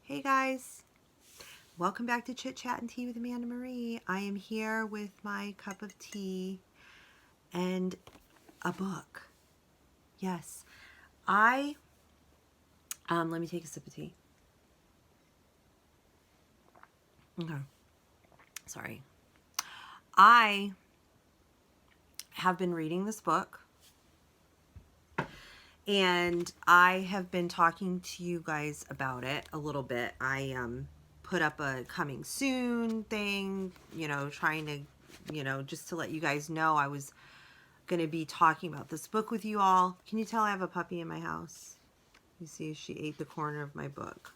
Hey guys, welcome back to Chit Chat and Tea with Amanda Marie. I am here with my cup of tea and a book. Yes, let me take a sip of tea. Okay, sorry. I have been reading this book and I have been talking to you guys about it a little bit. I put up a coming soon thing, trying to, just to let you guys know I was going to be talking about this book with you all. Can you tell I have a puppy in my house? You see, she ate the corner of my book.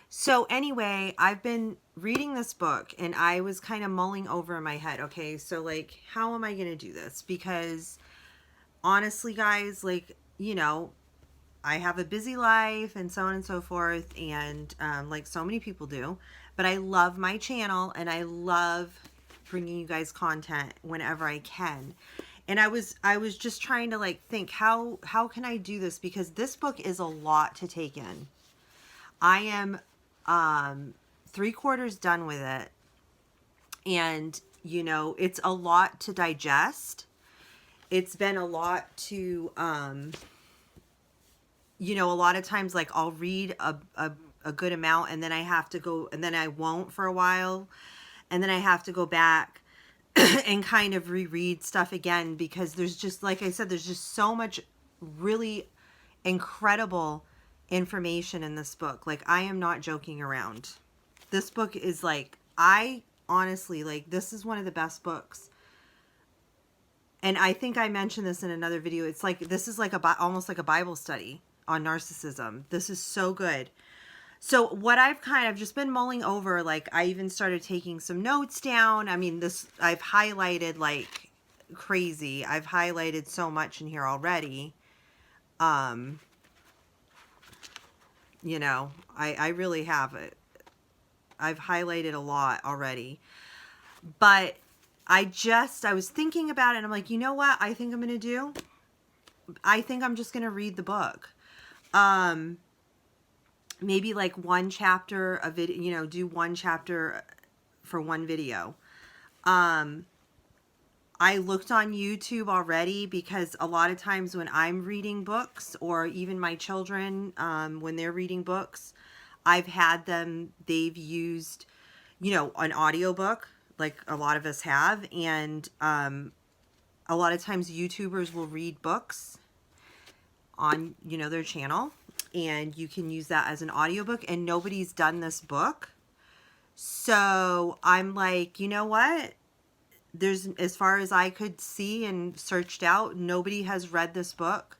So anyway, I've been reading this book and I was kind of mulling over in my head, okay, so like, how am I going to do this? Because honestly, guys, like, I have a busy life and so on and so forth, and like so many people do, but I love my channel and I love bringing you guys content whenever I can. And I was just trying to like think, how can I do this? Because this book is a lot to take in. I am 3/4 done with it, and it's a lot to digest. It's been a lot to a lot of times, like, I'll read a good amount and then I have to go, and then I won't for a while, and then I have to go back and kind of reread stuff again, because there's just, like I said, there's just so much really incredible information in this book. Like, I am not joking around. This book is like, I honestly, like, this is one of the best books. And I think I mentioned this in another video. It's like, this is like almost like a Bible study on narcissism. This is so good. So what I've kind of just been mulling over, like, I even started taking some notes down. I mean, I've highlighted like crazy. I've highlighted so much in here already. I really have it. I've highlighted a lot already. But I was thinking about it and I'm like, you know what I think I'm going to do? I think I'm just going to read the book. Maybe like one chapter of it, do one chapter for one video. I looked on YouTube already, because a lot of times when I'm reading books, or even my children, when they're reading books, they've used, an audiobook, like a lot of us have. And a lot of times YouTubers will read books on, their channel, and you can use that as an audiobook, and nobody's done this book. So I'm like, you know what? There's, as far as I could see and searched out, nobody has read this book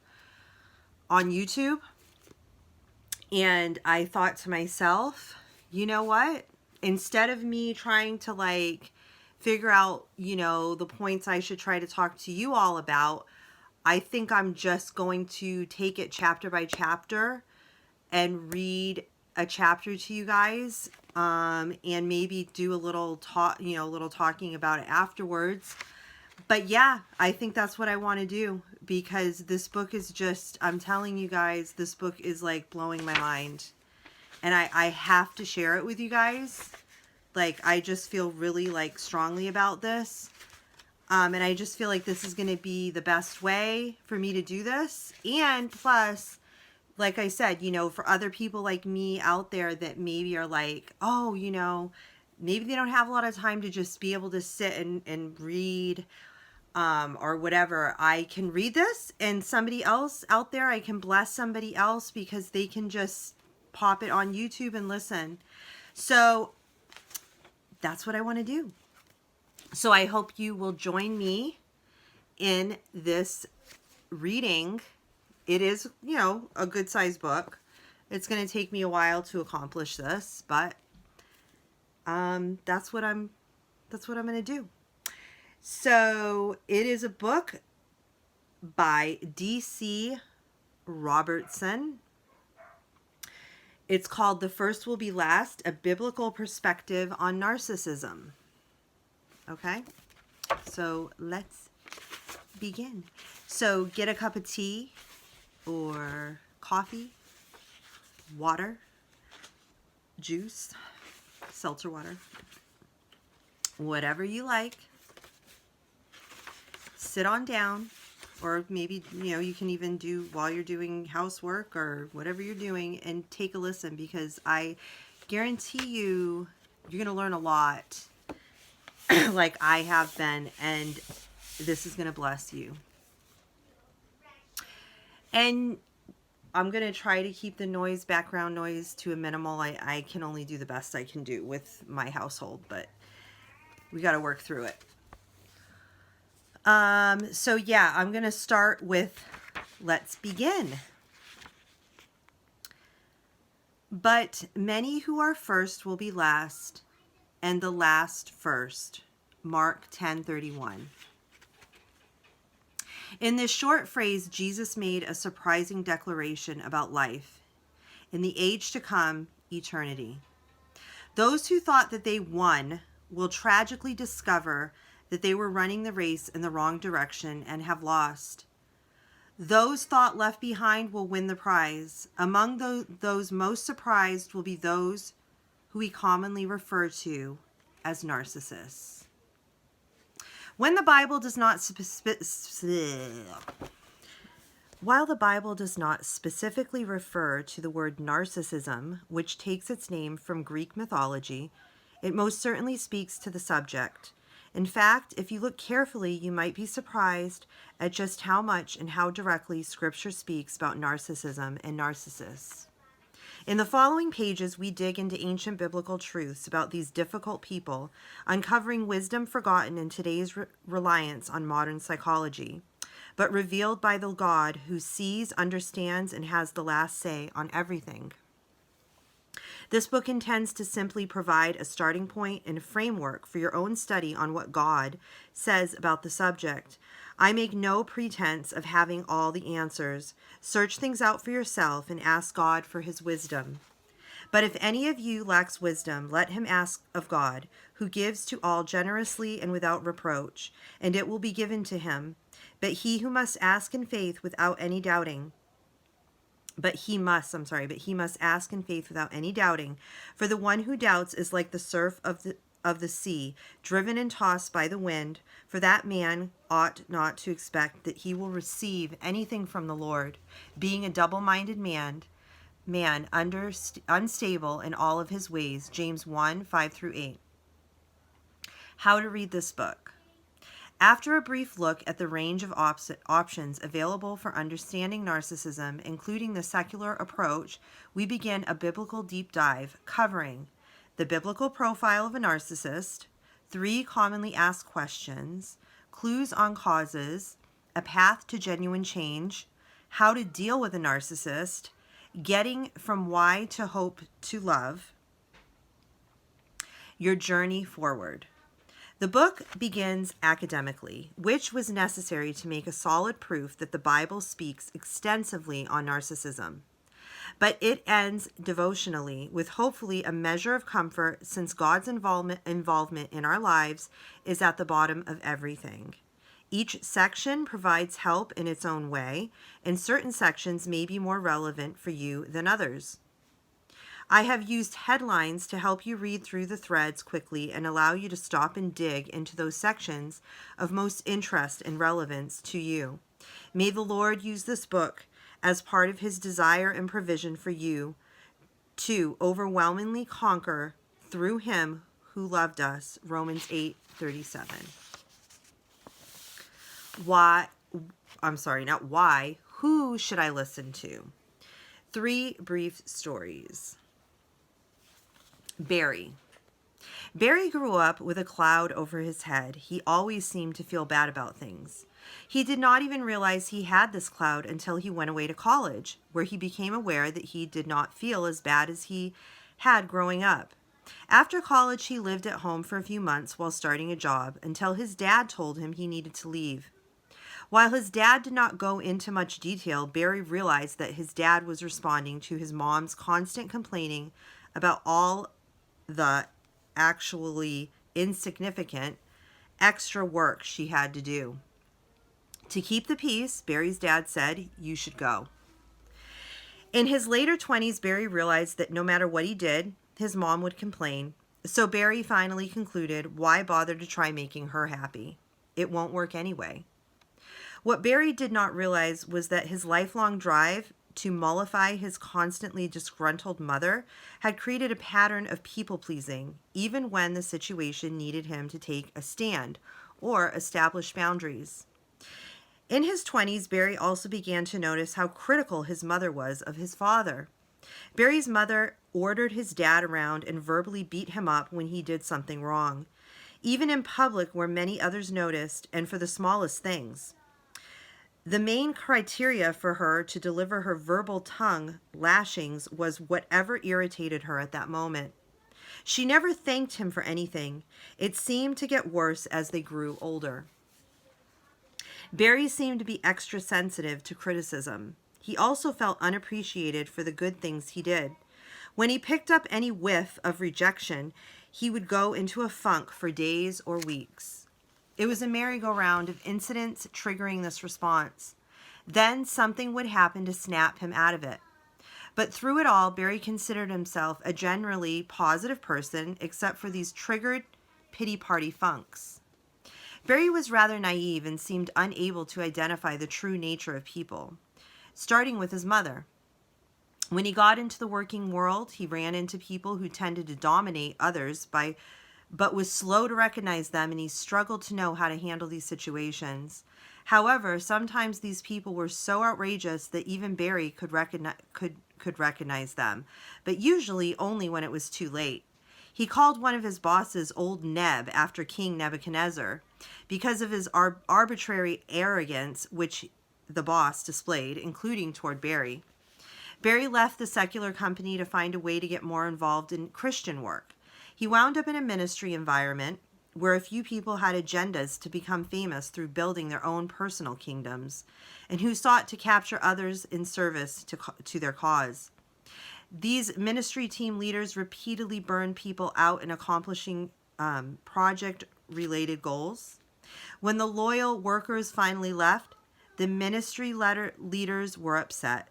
on YouTube. And I thought to myself, you know what? Instead of me trying to like figure out, the points I should try to talk to you all about, I think I'm just going to take it chapter by chapter and read a chapter to you guys, and maybe do a little talking about it afterwards. But yeah, I think that's what I want to do, because this book is just, I'm telling you guys, this book is like blowing my mind, and I have to share it with you guys. Like, I just feel really like strongly about this. And I just feel like this is going to be the best way for me to do this. And plus, like I said, for other people like me out there that maybe are like, oh, maybe they don't have a lot of time to just be able to sit and read, or whatever. I can read this, and somebody else out there, I can bless somebody else, because they can just pop it on YouTube and listen. So that's what I want to do. So I hope you will join me in this reading. It is, a good sized book. It's going to take me a while to accomplish this, but that's what I'm going to do. So it is a book by D.C. Robertsson. It's called The First Will Be Last, A Biblical Perspective on Narcissism. Okay, so let's begin. So get a cup of tea or coffee, water, juice, seltzer water, whatever you like. Sit on down, or maybe, you can even do while you're doing housework or whatever you're doing, and take a listen, because I guarantee you're going to learn a lot like I have been, and this is going to bless you. And I'm going to try to keep the background noise to a minimal. I can only do the best I can do with my household, but we got to work through it. So yeah, I'm going to start with, let's begin. But many who are first will be last, and the last first. Mark 10:31. In this short phrase, Jesus made a surprising declaration about life. In the age to come, eternity. Those who thought that they won will tragically discover that they were running the race in the wrong direction and have lost. Those thought left behind will win the prize. Among those most surprised will be those who we commonly refer to as narcissists. While the Bible does not specifically refer to the word narcissism, which takes its name from Greek mythology, it most certainly speaks to the subject. In fact, if you look carefully, you might be surprised at just how much and how directly Scripture speaks about narcissism and narcissists. In the following pages, we dig into ancient biblical truths about these difficult people, uncovering wisdom forgotten in today's reliance on modern psychology, but revealed by the God who sees, understands, and has the last say on everything. This book intends to simply provide a starting point and a framework for your own study on what God says about the subject. I make no pretense of having all the answers. Search things out for yourself and ask God for his wisdom. But if any of you lacks wisdom, let him ask of God, who gives to all generously and without reproach, and it will be given to him. But he must ask in faith without any doubting. But he must ask in faith without any doubting. For the one who doubts is like the surf of the sea, driven and tossed by the wind. For that man ought not to expect that he will receive anything from the Lord, being a double-minded man unstable in all of his ways. James 1:5-8. How to read this book. After a brief look at the range of options available for understanding narcissism, including the secular approach, we begin a biblical deep dive covering the biblical profile of a narcissist, 3 commonly asked questions, clues on causes, a path to genuine change, how to deal with a narcissist, getting from why to hope to love, your journey forward. The book begins academically, which was necessary to make a solid proof that the Bible speaks extensively on narcissism. But it ends devotionally with hopefully a measure of comfort, since God's involvement in our lives is at the bottom of everything. Each section provides help in its own way, and certain sections may be more relevant for you than others. I have used headlines to help you read through the threads quickly and allow you to stop and dig into those sections of most interest and relevance to you. May the Lord use this book as part of his desire and provision for you to overwhelmingly conquer through him who loved us. Romans 8:37. Who should I listen to? 3 brief stories. Barry. Barry grew up with a cloud over his head. He always seemed to feel bad about things. He did not even realize he had this cloud until he went away to college, where he became aware that he did not feel as bad as he had growing up. After college, he lived at home for a few months while starting a job until his dad told him he needed to leave. While his dad did not go into much detail, Barry realized that his dad was responding to his mom's constant complaining about all the actually insignificant extra work she had to do. To keep the peace, Barry's dad said, "You should go." In his later 20s, Barry realized that no matter what he did, his mom would complain. So Barry finally concluded, why bother to try making her happy? It won't work anyway. What Barry did not realize was that his lifelong drive to mollify his constantly disgruntled mother had created a pattern of people-pleasing, even when the situation needed him to take a stand or establish boundaries. In his 20s, Barry also began to notice how critical his mother was of his father. Barry's mother ordered his dad around and verbally beat him up when he did something wrong, even in public where many others noticed, and for the smallest things. The main criteria for her to deliver her verbal tongue lashings was whatever irritated her at that moment. She never thanked him for anything. It seemed to get worse as they grew older. Barry seemed to be extra sensitive to criticism. He also felt unappreciated for the good things he did. When he picked up any whiff of rejection, he would go into a funk for days or weeks. It was a merry-go-round of incidents triggering this response. Then something would happen to snap him out of it. But through it all, Barry considered himself a generally positive person, except for these triggered pity party funks. Barry was rather naive and seemed unable to identify the true nature of people, starting with his mother. When he got into the working world, he ran into people who tended to dominate others but was slow to recognize them, and he struggled to know how to handle these situations. However, sometimes these people were so outrageous that even Barry could recognize them, but usually only when it was too late. He called one of his bosses Old Neb after King Nebuchadnezzar because of his arbitrary arrogance which the boss displayed, including toward Barry. Barry left the secular company to find a way to get more involved in Christian work. He wound up in a ministry environment where a few people had agendas to become famous through building their own personal kingdoms, and who sought to capture others in service to their cause. These ministry team leaders repeatedly burned people out in accomplishing project-related goals. When the loyal workers finally left, the ministry leaders were upset,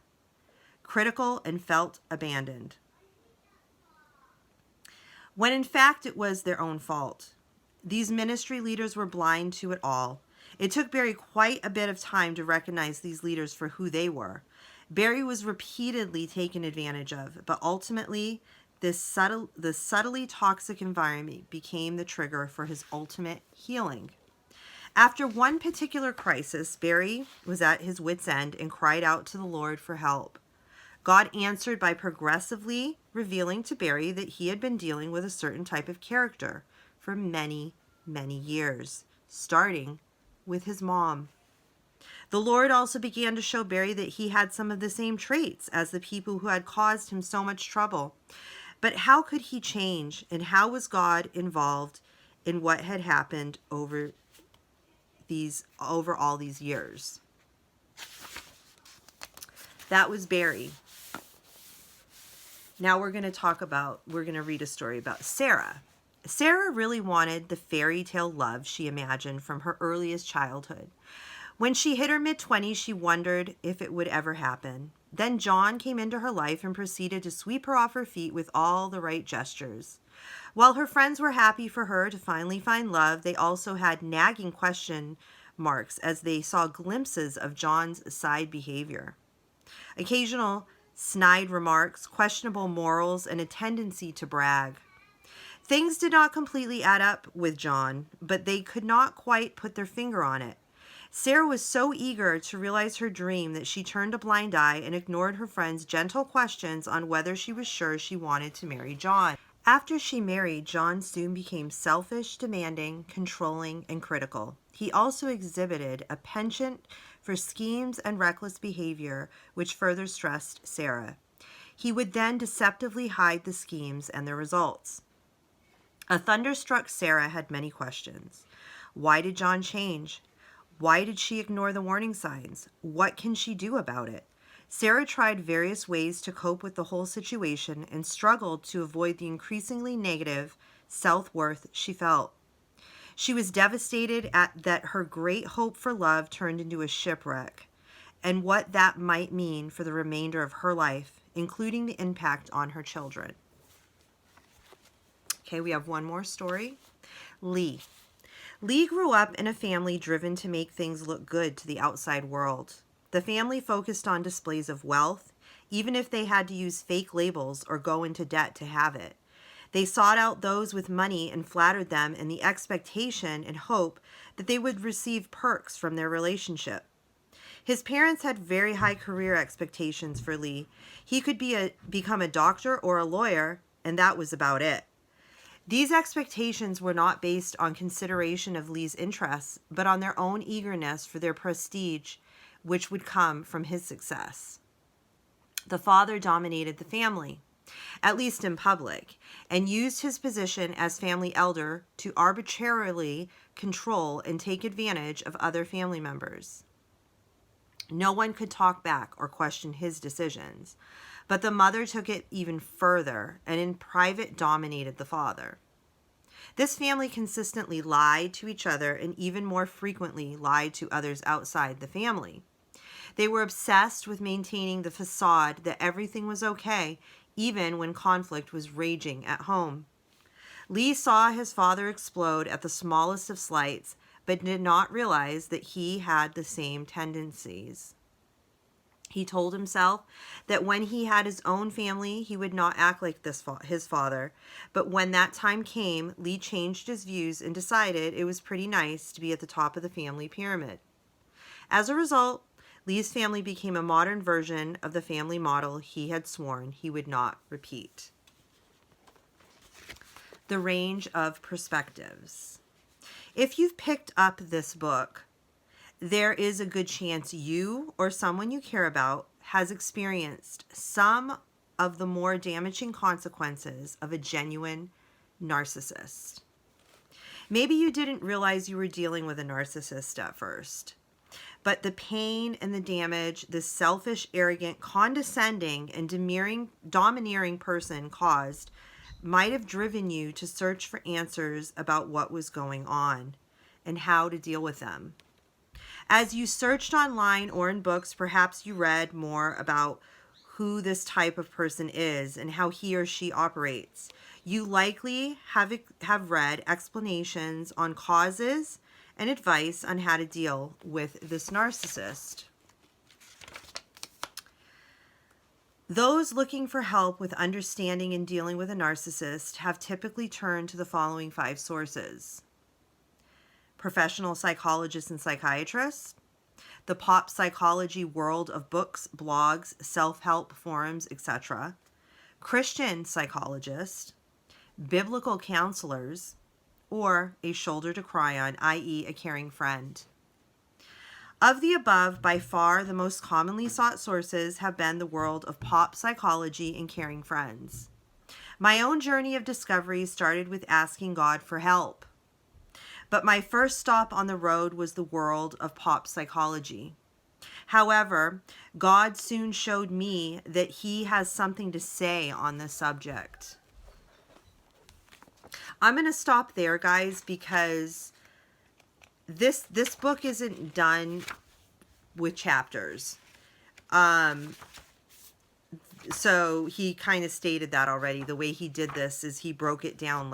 critical, and felt abandoned, when in fact it was their own fault. These ministry leaders were blind to it all. It took Barry quite a bit of time to recognize these leaders for who they were. Barry was repeatedly taken advantage of, but ultimately, the subtly toxic environment became the trigger for his ultimate healing. After one particular crisis, Barry was at his wit's end and cried out to the Lord for help. God answered by progressively revealing to Barry that he had been dealing with a certain type of character for many, many years, starting with his mom. The Lord also began to show Barry that he had some of the same traits as the people who had caused him so much trouble. But how could he change, and how was God involved in what had happened over all these years? That was Barry. Now we're going to read a story about Sarah. Sarah really wanted the fairy tale love she imagined from her earliest childhood. When she hit her mid-20s, she wondered if it would ever happen. Then John came into her life and proceeded to sweep her off her feet with all the right gestures. While her friends were happy for her to finally find love, they also had nagging question marks as they saw glimpses of John's side behavior. Occasional snide remarks, questionable morals, and a tendency to brag. Things did not completely add up with John, but they could not quite put their finger on it. Sarah was so eager to realize her dream that she turned a blind eye and ignored her friend's gentle questions on whether she was sure she wanted to marry John. After she married, John soon became selfish, demanding, controlling, and critical. He also exhibited a penchant for schemes and reckless behavior, which further stressed Sarah. He would then deceptively hide the schemes and their results. A thunderstruck Sarah had many questions. Why did John change? Why did she ignore the warning signs? What can she do about it? Sarah tried various ways to cope with the whole situation and struggled to avoid the increasingly negative self-worth she felt. She was devastated at that her great hope for love turned into a shipwreck. and what that might mean for the remainder of her life, including the impact on her children. Okay, we have one more story. Lee. Lee grew up in a family driven to make things look good to the outside world. The family focused on displays of wealth, even if they had to use fake labels or go into debt to have it. They sought out those with money and flattered them in the expectation and hope that they would receive perks from their relationship. His parents had very high career expectations for Lee. He could become a doctor or a lawyer, and that was about it. These expectations were not based on consideration of Lee's interests, but on their own eagerness for their prestige, which would come from his success. The father dominated the family, at least in public, and used his position as family elder to arbitrarily control and take advantage of other family members. No one could talk back or question his decisions, but the mother took it even further and in private dominated the father. This family consistently lied to each other and even more frequently lied to others outside the family. They were obsessed with maintaining the facade that everything was okay, even when conflict was raging at home. Lee saw his father explode at the smallest of slights, but did not realize that he had the same tendencies. He told himself that when he had his own family, he would not act like his father. But when that time came, Lee changed his views and decided it was pretty nice to be at the top of the family pyramid. As a result, Lee's family became a modern version of the family model he had sworn he would not repeat. The range of perspectives. If you've picked up this book, there is a good chance you or someone you care about has experienced some of the more damaging consequences of a genuine narcissist. Maybe you didn't realize you were dealing with a narcissist at first, but the pain and the damage this selfish, arrogant, condescending, and domineering person caused might have driven you to search for answers about what was going on and how to deal with them. As you searched online or in books, perhaps you read more about who this type of person is and how he or she operates. You likely have read explanations on causes and advice on how to deal with this narcissist. Those looking for help with understanding and dealing with a narcissist have typically turned to the following 5 sources: professional psychologists and psychiatrists, the pop psychology world of books, blogs, self-help forums, etc., Christian psychologists, biblical counselors, or a shoulder to cry on, i.e. a caring friend. Of the above, by far the most commonly sought sources have been the world of pop psychology and caring friends. My own journey of discovery started with asking God for help. But my first stop on the road was the world of pop psychology. However, God soon showed me that He has something to say on this subject. I'm going to stop there, guys, because this book isn't done with chapters. So he kind of stated that already. The way he did this is he broke it down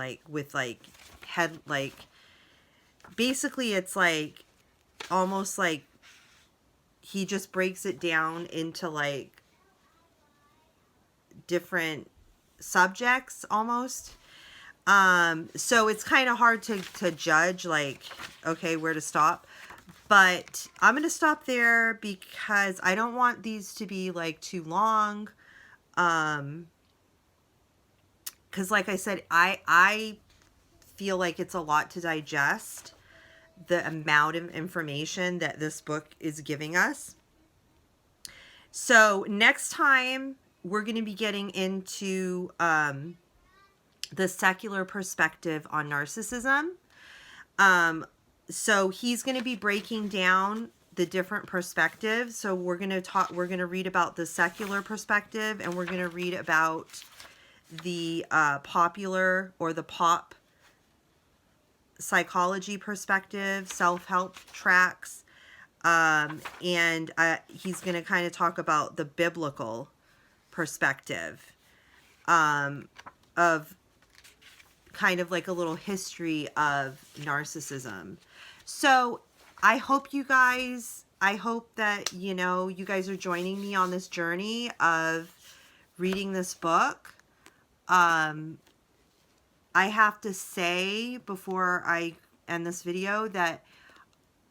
basically it's like almost like he just breaks it down into like different subjects almost. So it's kind of hard to judge like, okay, where to stop. But I'm going to stop there because I don't want these to be like too long. Because like I said, I feel like it's a lot to digest, the amount of information that this book is giving us. So next time we're going to be getting into the secular perspective on narcissism. So he's going to be breaking down the different perspectives. So we're going to read about the secular perspective, and we're going to read about the popular or the pop psychology perspective, self-help tracks. And he's going to kind of talk about the biblical perspective of kind of like a little history of narcissism. So I hope that, you guys are joining me on this journey of reading this book. I have to say before I end this video that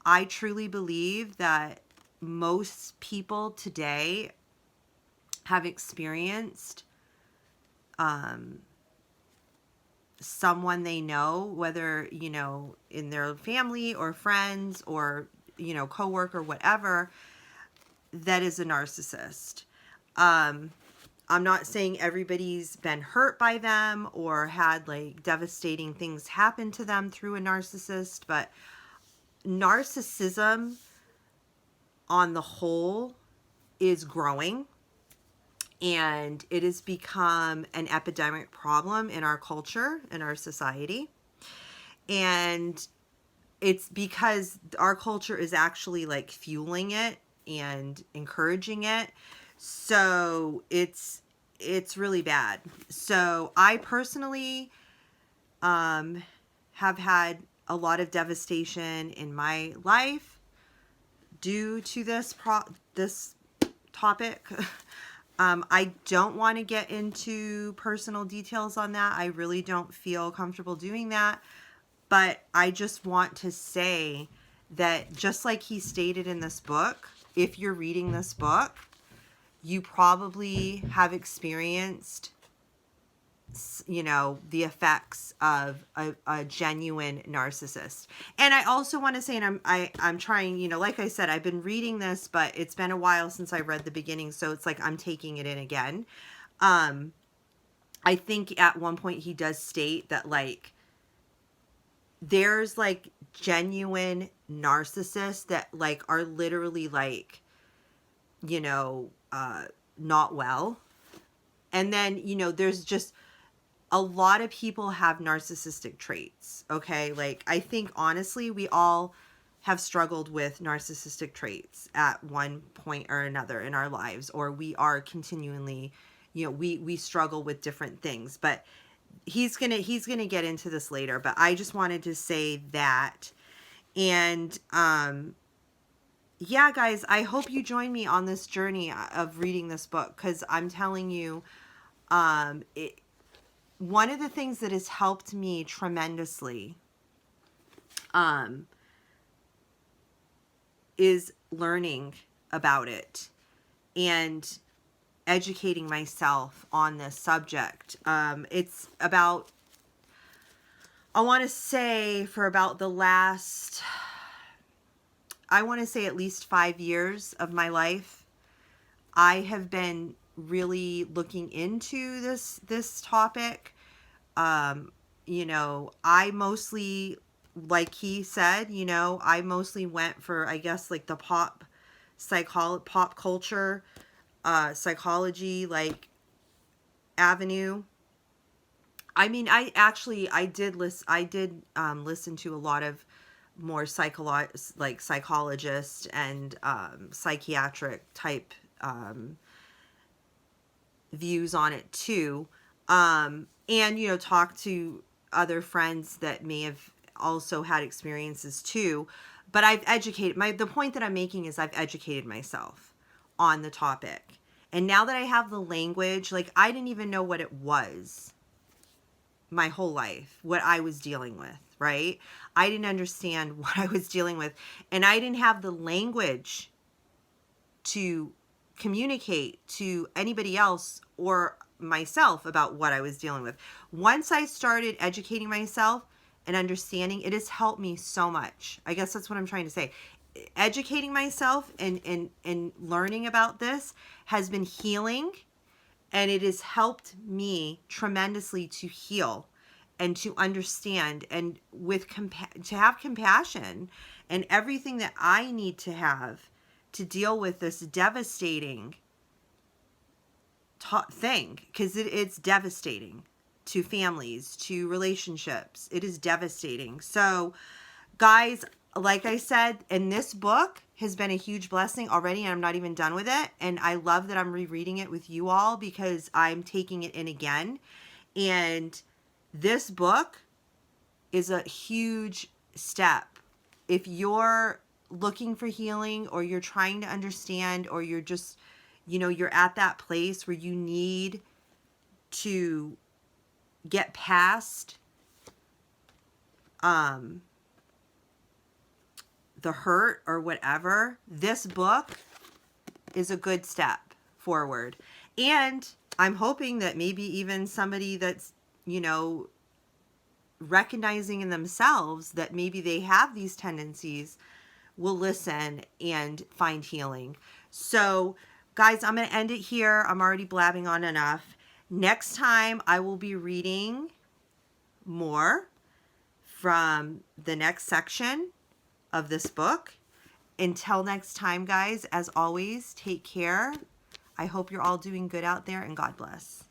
I truly believe that most people today have experienced someone they know, whether, in their family or friends or, coworker, whatever, that is a narcissist. I'm not saying everybody's been hurt by them or had like devastating things happen to them through a narcissist, but narcissism on the whole is growing, and it has become an epidemic problem in our culture, in our society. And it's because our culture is actually like fueling it and encouraging it. So it's really bad. So I personally have had a lot of devastation in my life due to this topic. I don't want to get into personal details on that. I really don't feel comfortable doing that. But I just want to say that just like he stated in this book, if you're reading this book, you probably have experienced, the effects of a genuine narcissist. And I also want to say, and I'm trying, like I said, I've been reading this, but it's been a while since I read the beginning. So it's like, I'm taking it in again. I think at one point he does state that like, there's like genuine narcissists that like are literally like, not well. And then, there's just a lot of people have narcissistic traits. Okay. Like, I think honestly, we all have struggled with narcissistic traits at one point or another in our lives, or we are continually, we struggle with different things, but he's going to get into this later, but I just wanted to say that. And, yeah, guys, I hope you join me on this journey of reading this book. 'Cause I'm telling you, one of the things that has helped me tremendously, is learning about it and educating myself on this subject. It's about, I want to say for about the last, I want to say at least 5 years of my life, I have been really looking into this topic. I mostly, like he said, I mostly went for, I guess, like the pop culture, psychology, like avenue. I mean, I did listen to a lot of more psychologist and psychiatric type views on it too, and talk to other friends that may have also had experiences too. But I've educated the point that I'm making is I've educated myself on the topic, and now that I have the language, like I didn't even know what it was my whole life, what I was dealing with, right? I didn't understand what I was dealing with, and I didn't have the language to communicate to anybody else or myself about what I was dealing with. Once I started educating myself and understanding, it has helped me so much. I guess that's what I'm trying to say. Educating myself and learning about this has been healing, and it has helped me tremendously to heal and to understand, and with to have compassion and everything that I need to have to deal with this devastating thing, because it's devastating to families, to relationships. It is devastating. So, guys, like I said, and this book has been a huge blessing already, and I'm not even done with it. And I love that I'm rereading it with you all because I'm taking it in again. And this book is a huge step. If you're looking for healing, or you're trying to understand, or you're just, you're at that place where you need to get past the hurt or whatever, this book is a good step forward. And I'm hoping that maybe even somebody that's, recognizing in themselves that maybe they have these tendencies will listen and find healing. So, guys, I'm going to end it here. I'm already blabbing on enough. Next time, I will be reading more from the next section of this book. Until next time, guys, as always, take care. I hope you're all doing good out there, and God bless.